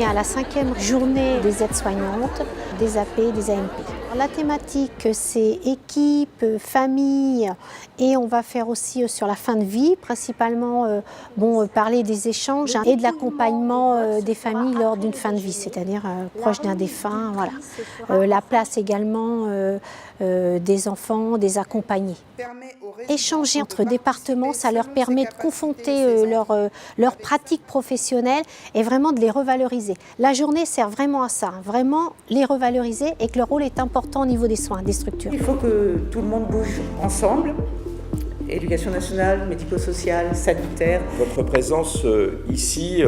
à la 5e journée des aides-soignantes, des AP, des AMP. La thématique, c'est équipe, famille, et on va faire aussi sur la fin de vie, principalement parler des échanges et de l'accompagnement des familles lors d'une fin de vie, c'est-à-dire proche d'un défunt. Voilà. La place également des enfants, des accompagnés. Échanger entre départements, ça leur permet de confronter leurs pratiques professionnelles et vraiment de les revaloriser. La journée sert vraiment à ça, vraiment les revaloriser et que leur rôle est important au niveau des soins, des structures. Il faut que tout le monde bouge ensemble, éducation nationale, médico-sociale, sanitaire. Votre présence ici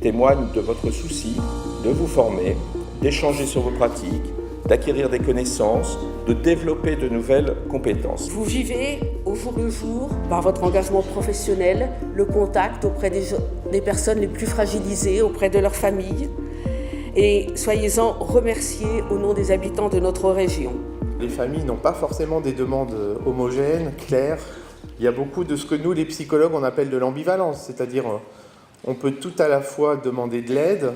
témoigne de votre souci de vous former, d'échanger sur vos pratiques, d'acquérir des connaissances, de développer de nouvelles compétences. Vous vivez au jour le jour, par votre engagement professionnel, le contact auprès des personnes les plus fragilisées, auprès de leurs familles. Et soyez-en remerciés au nom des habitants de notre région. Les familles n'ont pas forcément des demandes homogènes, claires. Il y a beaucoup de ce que nous, les psychologues, on appelle de l'ambivalence, c'est-à-dire on peut tout à la fois demander de l'aide,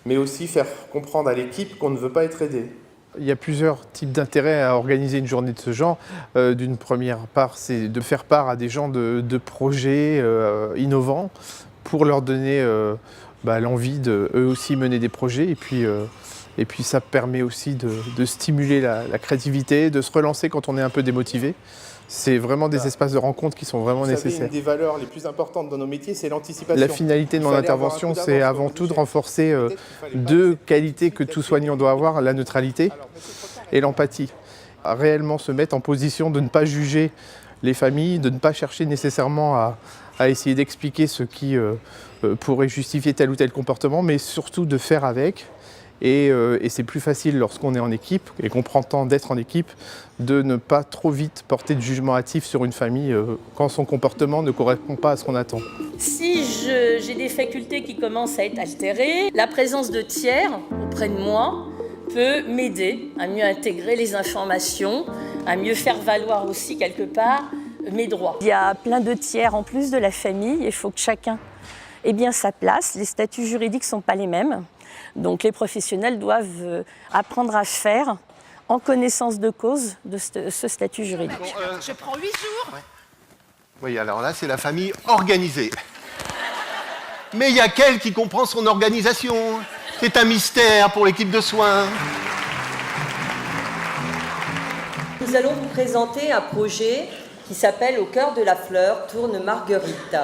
mais aussi faire comprendre à l'équipe qu'on ne veut pas être aidé. Il y a plusieurs types d'intérêts à organiser une journée de ce genre. D'une première part, c'est de faire part à des gens de projets innovants pour leur donner l'envie de eux aussi mener des projets. Et puis ça permet aussi de stimuler la créativité, de se relancer quand on est un peu démotivé. C'est vraiment des espaces de rencontre qui sont vraiment nécessaires. Une des valeurs les plus importantes dans nos métiers, c'est l'anticipation. La finalité de mon intervention, c'est avant tout de renforcer deux qualités que tout soignant doit avoir, la neutralité et l'empathie. Réellement se mettre en position de ne pas juger les familles, de ne pas chercher nécessairement à essayer d'expliquer ce qui pourrait justifier tel ou tel comportement, mais surtout de faire avec. Et c'est plus facile lorsqu'on est en équipe et qu'on prend le temps d'être en équipe de ne pas trop vite porter de jugement hâtif sur une famille quand son comportement ne correspond pas à ce qu'on attend. Si j'ai des facultés qui commencent à être altérées, la présence de tiers auprès de moi peut m'aider à mieux intégrer les informations, à mieux faire valoir aussi quelque part mes droits. Il y a plein de tiers en plus de la famille, il faut que chacun ait bien sa place. Les statuts juridiques ne sont pas les mêmes. Donc les professionnels doivent apprendre à faire en connaissance de cause de ce statut juridique. Bon, je prends 8 jours. Ouais. Oui, alors là, c'est la famille organisée. Mais il y a qu'elle qui comprend son organisation. C'est un mystère pour l'équipe de soins. Nous allons vous présenter un projet qui s'appelle « Au cœur de la fleur, tourne Marguerite ».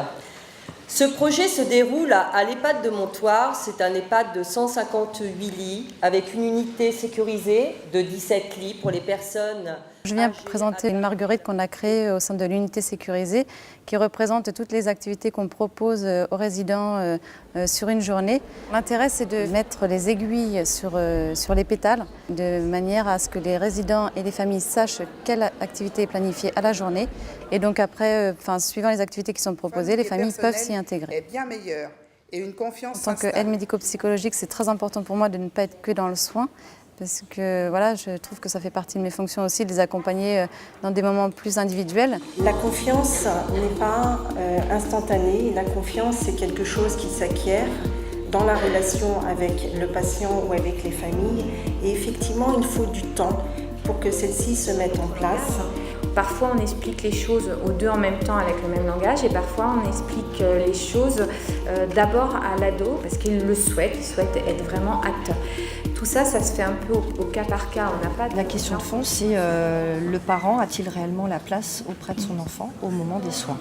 Ce projet se déroule à l'EHPAD de Montoire. C'est un EHPAD de 158 lits avec une unité sécurisée de 17 lits pour les personnes. Je viens présenter une Marguerite qu'on a créée au sein de l'unité sécurisée qui représente toutes les activités qu'on propose aux résidents sur une journée. L'intérêt, c'est de mettre les aiguilles sur les pétales de manière à ce que les résidents et les familles sachent quelle activité est planifiée à la journée. Et donc après, suivant les activités qui sont proposées, les familles peuvent s'y intégrer. Est bien meilleure et une confiance en tant qu'aide médico-psychologique, c'est très important pour moi de ne pas être que dans le soin. Parce que voilà, je trouve que ça fait partie de mes fonctions aussi, de les accompagner dans des moments plus individuels. La confiance n'est pas instantanée. La confiance, c'est quelque chose qui s'acquiert dans la relation avec le patient ou avec les familles. Et effectivement, il faut du temps pour que celle-ci se mette en place. Parfois, on explique les choses aux deux en même temps avec le même langage et parfois, on explique les choses d'abord à l'ado parce qu'il le souhaite, il souhaite être vraiment acteur. Tout ça, ça se fait un peu au cas par cas. On n'a pas La question de fond, c'est le parent a-t-il réellement la place auprès de son enfant au moment des soins?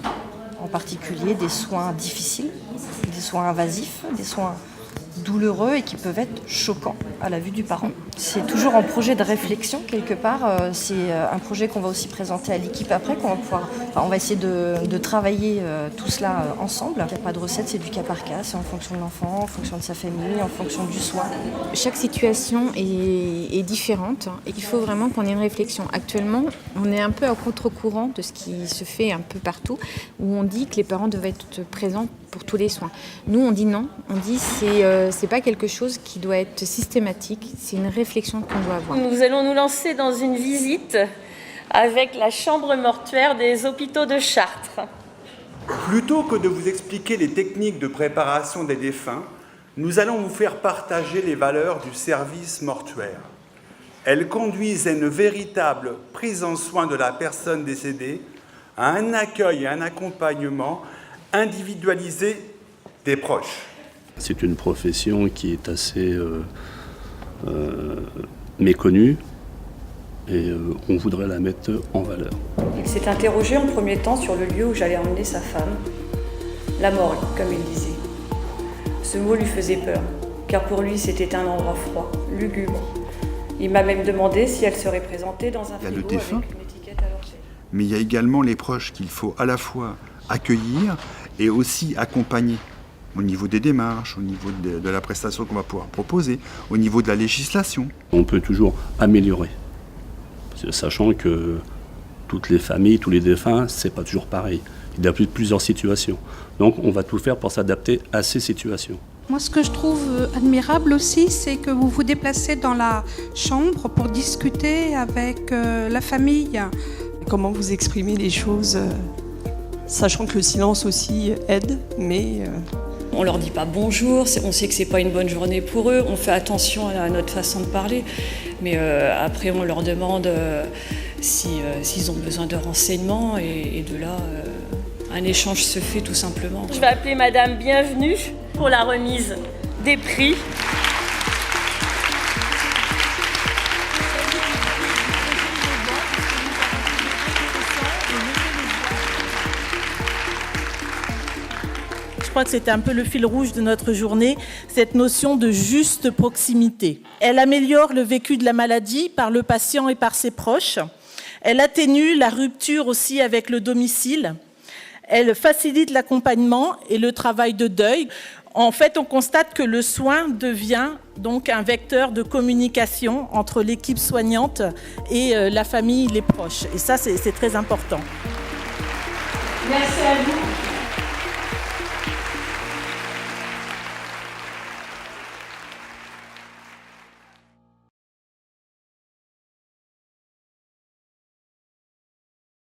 En particulier des soins difficiles, des soins invasifs, des soins douloureux et qui peuvent être choquants à la vue du parent. C'est toujours en projet de réflexion quelque part. C'est un projet qu'on va aussi présenter à l'équipe après, on va essayer de travailler tout cela ensemble. Il n'y a pas de recette, c'est du cas par cas, c'est en fonction de l'enfant, en fonction de sa famille, en fonction du soin. Chaque situation est différente et il faut vraiment qu'on ait une réflexion. Actuellement, on est un peu à contre-courant de ce qui se fait un peu partout, où on dit que les parents doivent être présents pour tous les soins. Nous, on dit non. On dit c'est pas quelque chose qui doit être systématique, c'est une réflexion qu'on doit avoir. Nous allons nous lancer dans une visite avec la chambre mortuaire des hôpitaux de Chartres. Plutôt que de vous expliquer les techniques de préparation des défunts, Nous allons vous faire partager les valeurs du service mortuaire. Elles conduisent à une véritable prise en soin de la personne décédée, à un accueil et un accompagnement individualisé des proches. C'est une profession qui est assez méconnue et on voudrait la mettre en valeur. Il s'est interrogé en premier temps sur le lieu où j'allais emmener sa femme, la morgue, comme il disait. Ce mot lui faisait peur, car pour lui c'était un endroit froid, lugubre. Il m'a même demandé si elle serait présentée dans un frigo avec une étiquette à l'origine. Mais il y a également les proches qu'il faut à la fois accueillir et aussi accompagner au niveau des démarches, au niveau de la prestation qu'on va pouvoir proposer, au niveau de la législation. On peut toujours améliorer, sachant que toutes les familles, tous les défunts, c'est pas toujours pareil. Il y a plusieurs situations. Donc on va tout faire pour s'adapter à ces situations. Moi, ce que je trouve admirable aussi, c'est que vous vous déplacez dans la chambre pour discuter avec la famille. Comment vous exprimez les choses, sachant que le silence aussi aide, mais... On leur dit pas bonjour, on sait que c'est pas une bonne journée pour eux, on fait attention à notre façon de parler, mais après on leur demande s'ils ont besoin de renseignements et de là, un échange se fait tout simplement. Je vais appeler Madame Bienvenue pour la remise des prix. Je crois que c'était un peu le fil rouge de notre journée, cette notion de juste proximité. Elle améliore le vécu de la maladie par le patient et par ses proches. Elle atténue la rupture aussi avec le domicile. Elle facilite l'accompagnement et le travail de deuil. En fait, on constate que le soin devient donc un vecteur de communication entre l'équipe soignante et la famille, les proches. Et ça, c'est très important. Merci à vous.